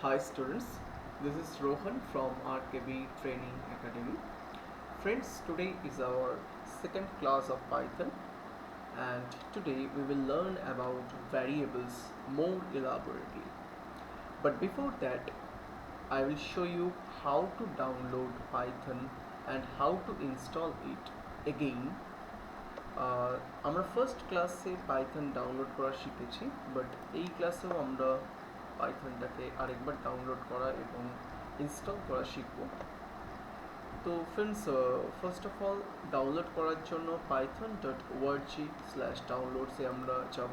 Hi students, this is Rohan from RKB Training Academy. Friends, today is our second class of Python and today we will learn about variables more elaborately. But before that, I will show you how to download Python and how to install it. Again, আমরা first ক্লাসে Python download করা শিখেছি, but এই ক্লাসেও আমরা পাইথনটাকে আরেকবার download করা এবং ইনস্টল করা শিখব। তো friends, first of all download করার জন্য python.org/downloads-এ আমরা যাব।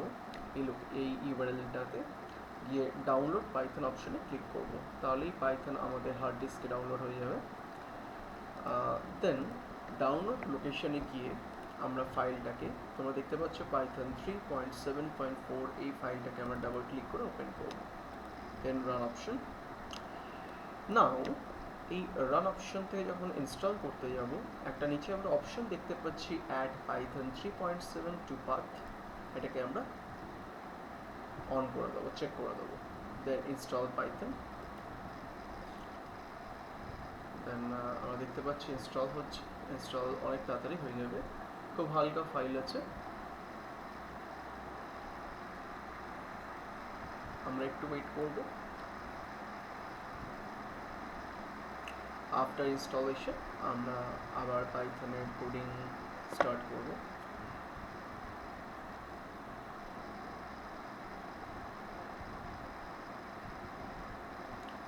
এই ইউআরএলটাতে গিয়ে ডাউনলোড পাইথন অপশনে ক্লিক করব, তাহলেই পাইথন আমাদের হার্ড ডিস্কে ডাউনলোড হয়ে যাবে। দেন ডাউনলোড লোকেশনে গিয়ে আমরা ফাইলটাকে, তোমরা দেখতে পাচ্ছ পাইথন 3.7.4, এই ফাইলটাকে আমরা ডাবল ক্লিক করে ওপেন করব। দেন রান অপশন। নাও এই রান অপশন থেকে যখন ইনস্টল করতে যাব, একটা নিচে আমরা অপশন দেখতে পাচ্ছি অ্যাড পাইথন 3.7 টু পাথ, এটাকে আমরা অন করে দেবো, চেক করে দেবো। দেন ইনস্টল পাইথন। দেন আমরা দেখতে পাচ্ছি ইনস্টল হচ্ছে। ইনস্টল অনেক তাড়াতাড়ি হয়ে যাবে, খুব হালকা ফাইল আছে। আমরা একটু ওয়েট করব। আফটার ইনস্টলেশন আমরা আবার পাইথনের কোডিং স্টার্ট করব।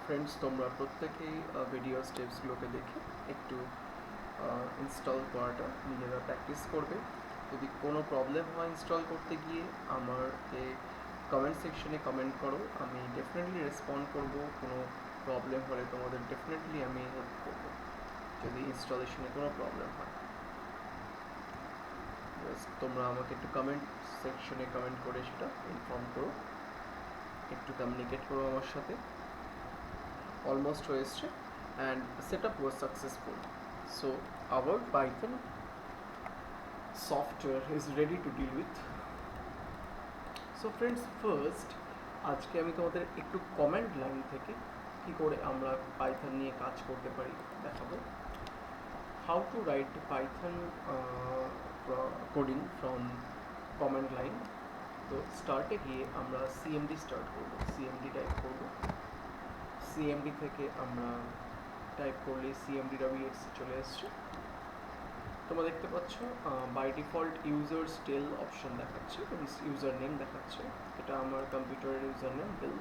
ফ্রেন্ডস, তোমরা প্রত্যেকেই ভিডিও স্টেপসগুলোকে দেখে একটু ইনস্টল করাটা নিজেরা প্র্যাকটিস করবে। যদি কোনো প্রবলেম হয় ইনস্টল করতে গিয়ে, আমাকে কমেন্ট সেকশনে কমেন্ট করো, আমি ডেফিনেটলি রেসপন্ড করব। কোনো প্রবলেম হলে তোমাদের ডেফিনেটলি আমি হেল্প করব যদি ইনস্টলেশনে কোনো প্রবলেম হয়। তোমরা আমাকে একটু কমেন্ট সেকশনে কমেন্ট করে সেটা ইনফর্ম করো, একটু কমিউনিকেট করো আমার সাথে। অলমোস্ট হয়ে এসছে and setup was successful, so our Python software is ready to deal with. So friends, first আজকে আমি তোমাদের একটু কমেন্ট লাইন থেকে কি করে আমরা পাইথন নিয়ে কাজ করতে পারি দেখাবো। How to right Python coding from comment line. তো স্টার্টে গিয়ে আমরা সিএমডি স্টার্ট করব, সিএমডি টাইপ করব। সিএমডি থেকে আমরা টাইপ করলে cmd.exe চলে আসছে। তোমরা দেখতে পাচ্ছ by default users tell option দেখাচ্ছে, ইউজার নেম দেখাচ্ছে, এটা আমার কম্পিউটারের ইউজার নেম ডেল।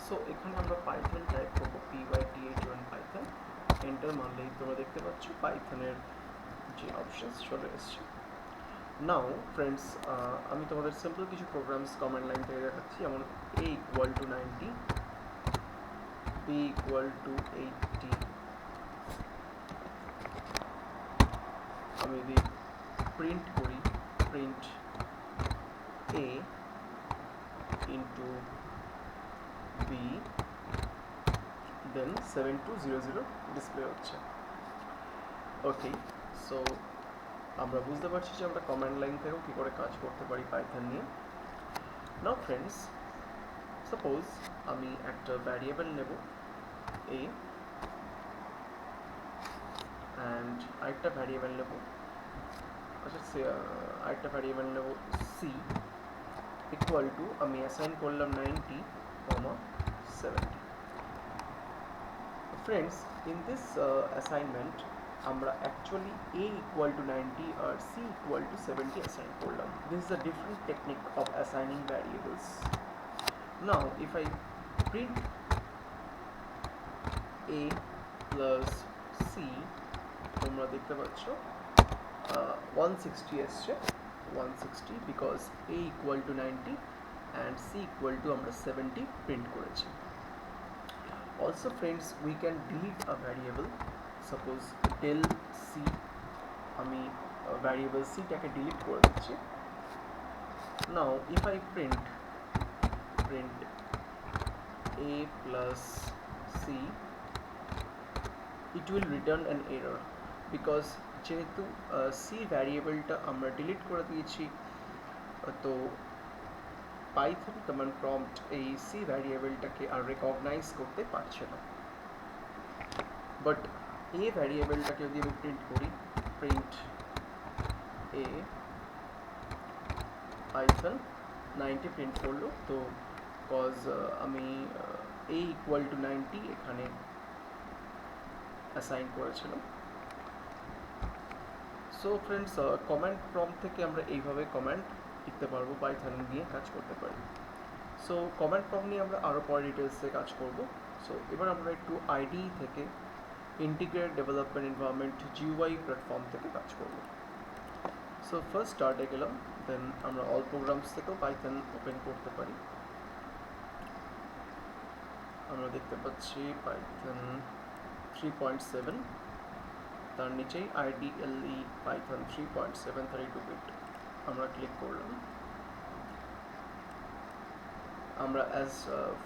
সো এখানে আমরা পাইথন টাইপ করবো, python পাইথন। এন্টার মারলেই তোমরা দেখতে পাচ্ছ পাইথনের যে অপশনস চলে এসছে। নাও ফ্রেন্ডস, আমি তোমাদের সিম্পল কিছু প্রোগ্রামস কমেন্ট লাইন থেকে দেখাচ্ছি, যেমন a equal to 90, b equal to 80। আমি যদি প্রিন্ট করি, print a into b, then 7200 display হচ্ছে। ওকে, সো আমরা বুঝতে পারছি যে আমরা কমান্ড লাইন থেকেও কী করে কাজ করতে পারি পাইথন নিয়ে। নাও ফ্রেন্ডস, সাপোজ আমি একটা ভ্যারিয়েবল নেব a অ্যান্ড আরেকটা ভ্যারিয়েবল নেব, আরেকটা ভ্যারিয়েবল নেব c ইকুয়াল টু, আমি অ্যাসাইন করলাম 90, 70। ফ্রেন্ডস, ইন দিস অ্যাসাইনমেন্ট আমরা অ্যাকচুয়ালি a equal to 90 আর c equal to 70 অ্যাসাইন করলাম। This is a different technique of assigning variables. Now if I print a plus c, তোমরা দেখতে পাচ্ছ 160 এসছে, 160 because a equal to 90 and c equal to আমরা 70 print করেছি। Also friends, we can delete a variable, suppose del c, আমি variable c টাকে delete করে দিচ্ছি। Now if I print a plus c, it will return an error because যেহেতু c ভ্যারিয়েবলটা আমরা delete করে দিয়েছি, তো পাইথন কমান্ড প্রম্পট এই সি ভ্যারিয়েবলটাকে আর রেকগনাইজ করতে পারছে না। বাট এ ভ্যারিয়েবলটাকে যদি আমি প্রিন্ট করি, প্রিন্ট এ পাইথন 90 প্রিন্ট করলো, তো কজ আমি a ইকুয়াল টু 90 এখানে অ্যাসাইন করেছিলাম। সো ফ্রেন্ডস, কমান্ড প্রম্পট থেকে আমরা এইভাবে কমান্ড লিখতে পারবো, পাইথন নিয়ে কাজ করতে পারি। সো কমান্ড প্রম্পট নিয়ে আমরা আরও পরে ডিটেলসে কাজ করব। সো এবার আমরা একটু আইডি থেকে integrated development environment GUI platform থেকে কাজ করব। সো ফার্স্ট স্টার্টে গেলাম, দেন আমরা অল প্রোগ্রামস থেকেও পাইথন ওপেন করতে পারি। আমরা দেখতে পাচ্ছি পাইথন 3.7, তার নিচেই IDLE পাইথন 3.7 32 বিট আমরা ক্লিক করলাম। আমরা অ্যাজ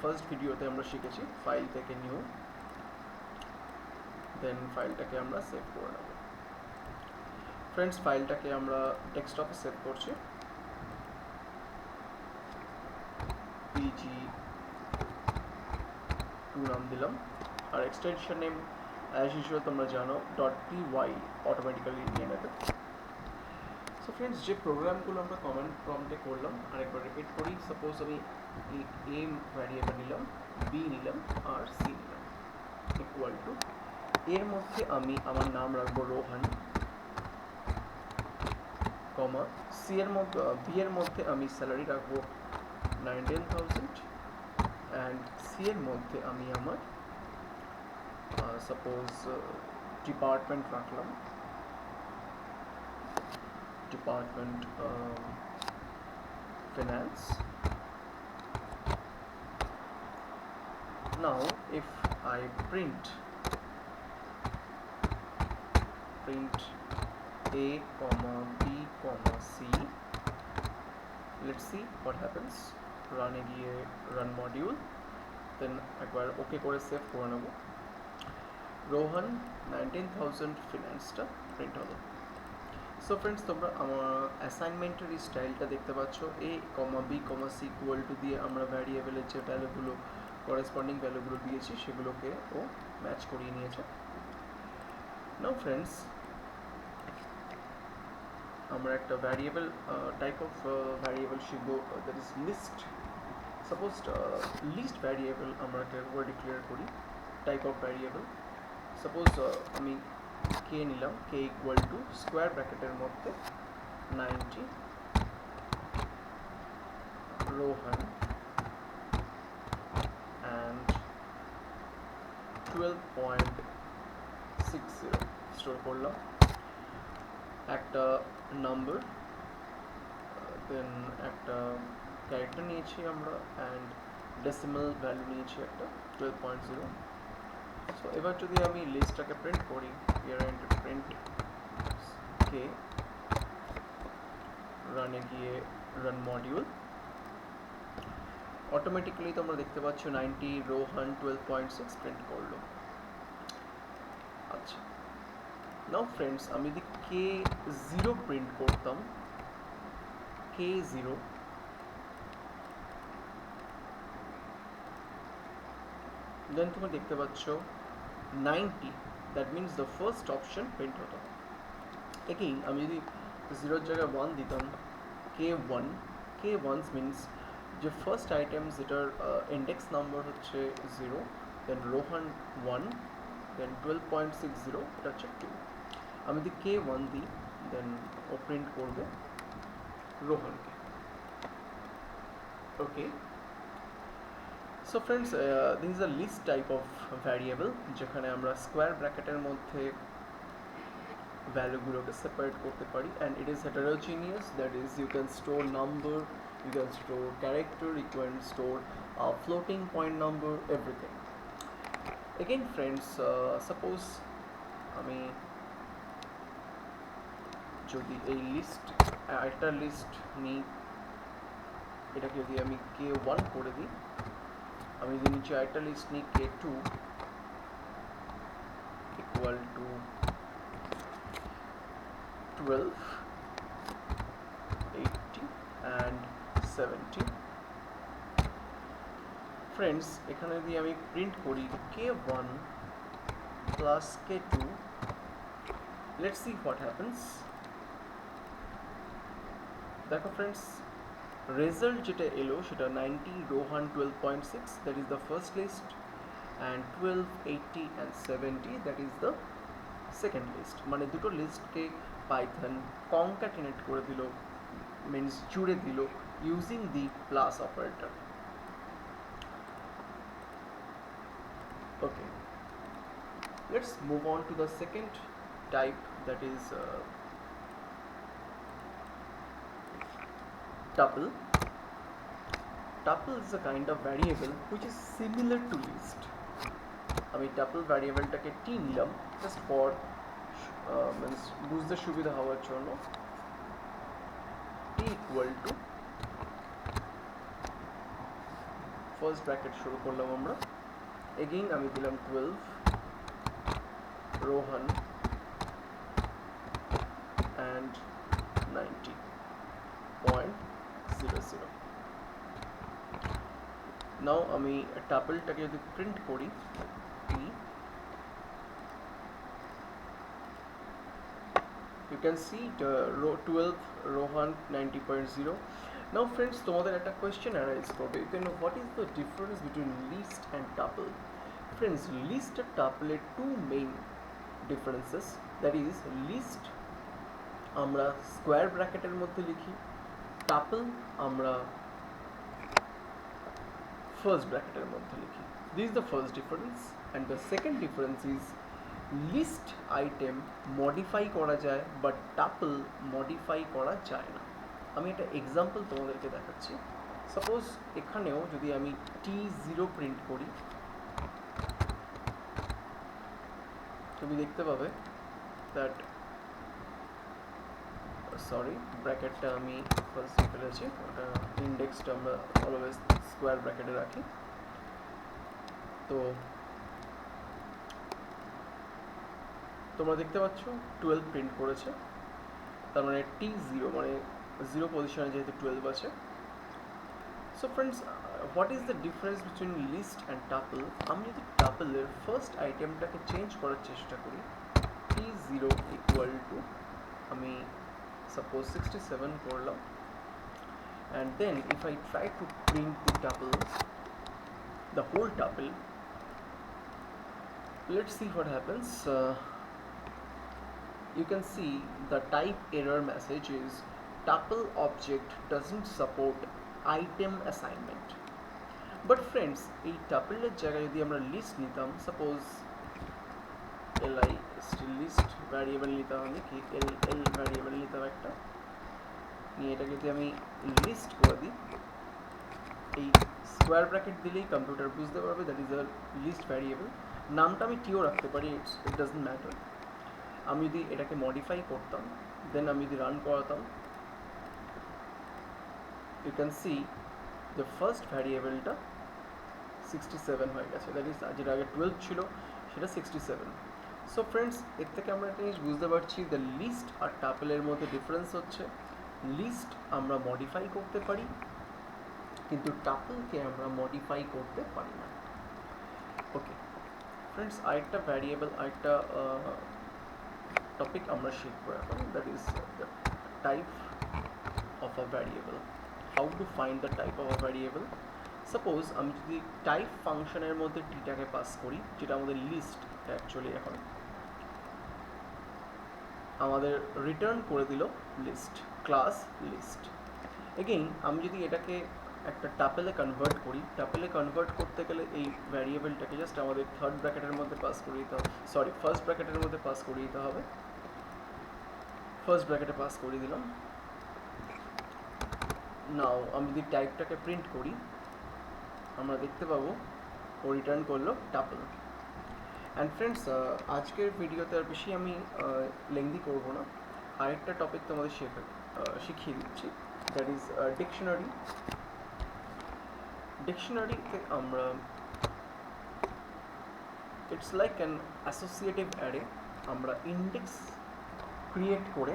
ফার্স্ট ভিডিওতে আমরা শিখেছি ফাইল থেকে নিউ, দেন ফাইলটাকে আমরা সেভ করে নেব। ফ্রেন্ডস, ফাইলটাকে আমরা ডেস্কটপে সেভ করছি, pg2 নাম দিলাম, আর এক্সটেনশন নেম অ্যাজ ইউজুয়াল তোমরা জানো .py অটোমেটিক্যালি নিয়ে নেবে। সো ফ্রেন্ডস, যে প্রোগ্রামগুলো আমরা কমান্ড প্রম্পটে করলাম আরেকবার রিপিট করি। সাপোজ আমি এ ভ্যারিয়েবল নিলাম, বি নিলাম আর সি নিলাম, ইকুয়াল টু এর মধ্যে আমি আমার নাম রাখবো রোহান, কমা সি এর মধ্যে বি এর মধ্যে আমি স্যালারি রাখবো 19,000 অ্যান্ড সি এর মধ্যে আমি আমার সাপোজ ডিপার্টমেন্ট রাখলাম, department finance. Now if I print a comma b comma c, let's see what happens. Run এগিয়ে run module, then একবার ওকে করে সেভ করে নেব। রোহান 19,000 ফিনান্সটা প্রিন্ট হলো। সো ফ্রেন্ডস, তোমরা আমার অ্যাসাইনমেন্টের স্টাইলটা দেখতে পাচ্ছ, a comma b comma c equal to দিয়ে আমরা ভ্যারিয়েবলের যে ভ্যালুগুলো করেসপন্ডিং ভ্যালুগুলো দিয়েছি সেগুলোকে ও ম্যাচ করিয়ে নিয়েছে। নাও ফ্রেন্ডস, আমরা একটা ভ্যারিয়েবল টাইপ অফ ভ্যারিয়েবল শিখব, that is list. Suppose list variable আমরা একটা ডিক্লেয়ার করি, টাইপ অফ ভ্যারিয়েবল। সাপোজ আমি কে নিলাম, কে ইকুয়াল টু স্কোয়ার ব্র্যাকেটের মধ্যে 90 রোহান অ্যান্ড 12.60 স্টোর করলাম, একটা নাম্বার, দেন একটা ক্যারেক্টার নিয়েছি আমরা, অ্যান্ড ডেসিমাল ভ্যালু নিয়েছি একটা 12.0। সো এবার যদি আমি লিস্টটাকে প্রিন্ট করি, প্রিন্ট কে, রানে গিয়ে রান মডিউল, অটোমেটিক্যালি তোমরা দেখতে পাচ্ছ 90 রোহান 12.6 প্রিন্ট করলো। আচ্ছা, নাও ফ্রেন্ডস, আমি যদি K0 প্রিন্ট করতাম, K0, দেন তুমি দেখতে পাচ্ছ 90, that means the first option print হতো। এগেইন আমি যদি 0 জায়গায় 1 দিতাম, K1 মিনস যে ফার্স্ট আইটেম যেটার ইন্ডেক্স নাম্বার হচ্ছে 0, দেন রোহান 1, দেন 12.60, এটা হচ্ছে 2। আমি যদি K1 দিই, দেন ও প্রিন্ট করবে রোহানকে। Okay, so friends, this is a list type of variable, যেখানে আমরা স্কোয়ার ব্র্যাকেটের মধ্যে ভ্যালুগুলোকে সেপারেট করতে পারি, and it is heterogeneous, that is you can store number, you can store character, you can store floating point number, everything. Again friends, suppose আমি যদি এই লিস্ট একটা লিস্ট নিই, এটাকে যদি আমি K1 করে দিই, আমি যদি নিচে একটা লিস্ট নিই K2 equal to 12, 80 and 70, friends এখানে যদি আমি প্রিন্ট করি k1 plus k2, let's see what happens. দেখো ফ্রেন্ডস রেজাল্ট যেটা এলো সেটা 90 Rohan 12.6, that is the first list, and 12, 80 and 70, that is the second list. মানে দুটো লিস্টকে পাইথন কনক্যাটিনেট করে দিল, মিনস জুড়ে দিল using the plus operator. Okay, let's move on to the second type, that is tuple. Tuple is a kind of variable which is similar to list. আমি tuple ভ্যারিয়েবলটাকে t নিলাম just for means বুঝতে সুবিধা হওয়ার জন্য। t equal to first bracket শুরু করলাম আমরা, again আমি দিলাম 12 রোহান and 90.00. নাও আমি টাপলটাকে যদি প্রিন্ট করি you can see the row 12 Rohan 90.0. Now friends, তোমাদের একটা question arise করবে, you can know what is the difference between list and tuple. Friends, list and tuple এর two main differences, that is list আমরা square ব্র্যাকেটের মধ্যে লিখি, tuple আমরা first ব্র্যাকেটের মধ্যে লিখি। This is the first difference, and the second difference is list item modify করা যায় বাট টাপল মডিফাই করা যায় না। আমি একটা এক্সাম্পল তোমাদেরকে দেখাচ্ছি। সাপোজ এখানেও যদি আমি t0 প্রিন্ট করি, তুমি দেখতে পাবে দ্যাট, সরি ব্র্যাকেটটা আমি ফার্স্ট ফেলেছি, ওটা ইন্ডেক্সটা আমরা অলওয়েজ স্কোয়ার ব্র্যাকেটে রাখি। তো তোমরা দেখতে পাচ্ছ 12 প্রিন্ট করেছে, তার মানে t0 মানে 0 পজিশনে যেহেতু 12 আছে। So friends, what is the difference between list and tuple? আমি যদি টাপলের ফার্স্ট আইটেমটাকে চেঞ্জ করার চেষ্টা করি, t0 ইকুয়াল টু আমি সাপোজ 67 করলাম, and then if I try to print the tuple, the whole tuple, let's see what happens. You can see the type error message is tuple object doesn't support item assignment. But friends, এই tuple এর জায়গায় যদি আমরা list নিতাম, suppose li list variable নিতাম, আমি কি l variable নিতাম একটা, নিয়ে এটাকে যদি আমি লিস্ট করে দিই, এই স্কোয়ার ব্র্যাকেট দিলেই কম্পিউটার বুঝতে পারবে that is a list variable. নামটা আমি টিও রাখতে পারি, ইট ডাজন্ট ম্যাটার। আমি যদি এটাকে মডিফাই করতাম, দেন আমি যদি রান করাতাম, you can see the first ভ্যারিয়েবলটা 67 হয়ে গেছে, দ্যাট ইজ যেটা আগে 12 ছিল সেটা 67। সো ফ্রেন্ডস, এর থেকে আমরা একটা জিনিস বুঝতে পারছি, দ্য লিস্ট আর টাপলের মধ্যে ডিফারেন্স হচ্ছে লিস্ট আমরা মডিফাই করতে পারি, কিন্তু টাপলকে আমরা মডিফাই করতে পারি না। ওকে ফ্রেন্ডস, আরেকটা ভ্যারিয়েবল, আরেকটা টপিক আমরা শিখবো এখন, that is the type of a variable, how to find the type of a variable. Suppose আমি যদি টাইপ ফাংশনের মধ্যে টিটাকে পাস করি, যেটা আমাদের লিস্ট অ্যাকচুয়ালি এখন আমাদের রিটার্ন করে দিল লিস্ট, ক্লাস লিস্ট। এগেইন আমি যদি এটাকে একটা টাপেলে কনভার্ট করি, টাপেলে কনভার্ট করতে গেলে এই ভ্যারিয়েবলটাকে জাস্ট আমাদের থার্ড ব্র্যাকেটের মধ্যে পাস করে দিতে হবে, সরি ফার্স্ট ব্র্যাকেটের মধ্যে পাস করে দিতে হবে। ফার্স্ট ব্র্যাকেটে পাস করে দিলাম। নাও আমি যদি টাইপটাকে প্রিন্ট করি, আমরা দেখতে পাবো ও রিটার্ন করলো টাপল। অ্যান্ড ফ্রেন্ডস, আজকের ভিডিওতে আর বেশি আমি লেংদি করবো না, আরেকটা টপিক তোমাদের শিখিয়ে দিচ্ছি, দ্যাট ইজ ডিকশনারি। ডিকশনারিতে আমরা, it's like an associative array, আমরা ইন্ডেক্স ক্রিয়েট করে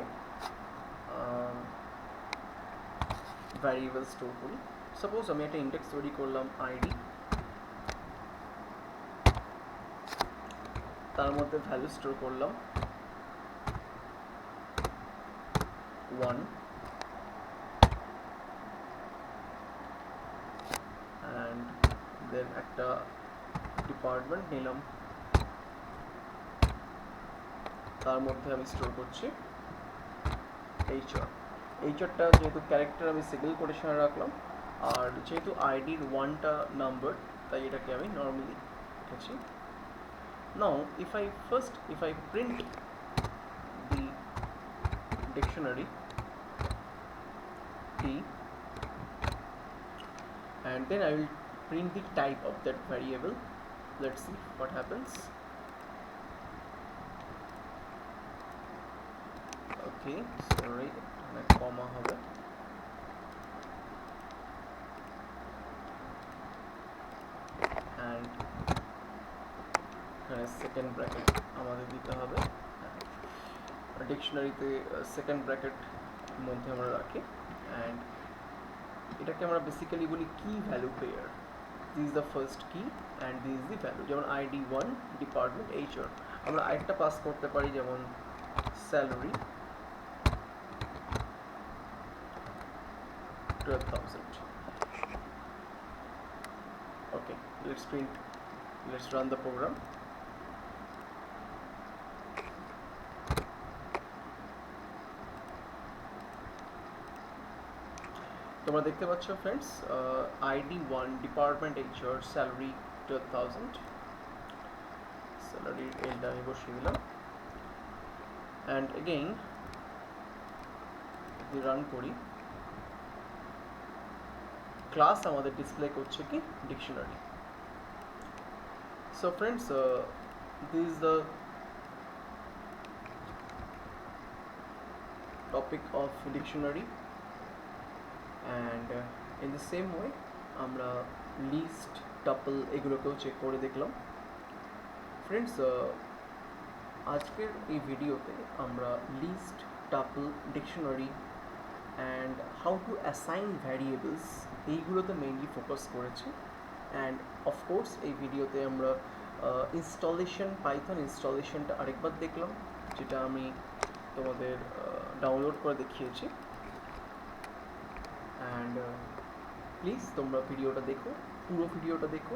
ভ্যারিয়েবল স্টোর করি। সাপোজ আমি একটা ইন্ডেক্স তৈরি করলাম আইডি, তার মধ্যে ভ্যালু স্টোর করলাম 1 and then একটা ডিপার্টমেন্ট নিলাম, তার মধ্যে আমি স্টোর করছি HR। এইচআরটা যেহেতু ক্যারেক্টার আমি সিঙ্গেল কোটেশনে রাখলাম, আর যেহেতু আইডির 1টা নাম্বার তাই এটাকে আমি নর্মালি লিখেছি। নাও if I print the dictionary T and then I will print the type of that variable. Let's see what happens. Okay, sorry, comma হবে, and সেকেন্ড ব্র্যাকেট আমাদের দিতে হবে। ডিকশনারিতে সেকেন্ড ব্র্যাকেট মধ্যে আমরা রাখি, অ্যান্ড এটাকে আমরা বেসিক্যালি বলি key value pair. This is the first key and this is the value. যেমন ID 1 ডিপার্টমেন্ট HR, আমরা আরেকটা পাস করতে পারি, যেমন salary 12,000। Okay, let's run the program. তোমরা দেখতে পাচ্ছ friends, ID 1 department HR salary 12,000, স্যালারির এলটা আমি বসিয়ে দিলাম, অ্যান্ড এগেইন যদি রান করি, ক্লাস আমাদের ডিসপ্লে করছে কি dictionary. So friends, this is the topic of dictionary, and in the same way আমরা লিস্ট, টাপল এগুলোকেও চেক করে দেখলাম। ফ্রেন্ডস, আজকের এই ভিডিওতে আমরা list, tuple, dictionary and how to assign variables এইগুলোতে মেইনলি ফোকাস করেছি। অ্যান্ড অফকোর্স এই ভিডিওতে আমরা ইনস্টলেশন, পাইথন ইনস্টলেশনটা আরেকবার দেখলাম, যেটা আমি তোমাদের ডাউনলোড করে দেখিয়েছি। অ্যান্ড প্লিজ তোমরা ভিডিওটা দেখো, পুরো ভিডিওটা দেখো।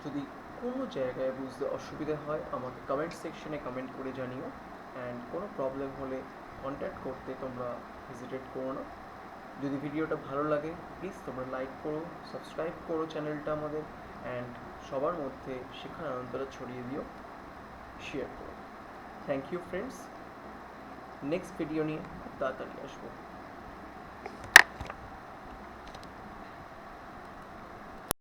যদি কোনো জায়গায় বুঝতে অসুবিধা হয় আমাকে কমেন্ট সেকশনে কমেন্ট করে জানিও, অ্যান্ড কোনো প্রবলেম হলে কন্ট্যাক্ট করতে তোমরা হেজিটেট করো না। যদি ভিডিওটা ভালো লাগে প্লিজ তোমরা লাইক করো, সাবস্ক্রাইব করো চ্যানেলটা আমাদের, অ্যান্ড সবার মধ্যে শেখার আনন্দটা ছড়িয়ে দিও, শেয়ার করো। Thank you friends, next video নিয়ে খুব তাড়াতাড়ি আসবো।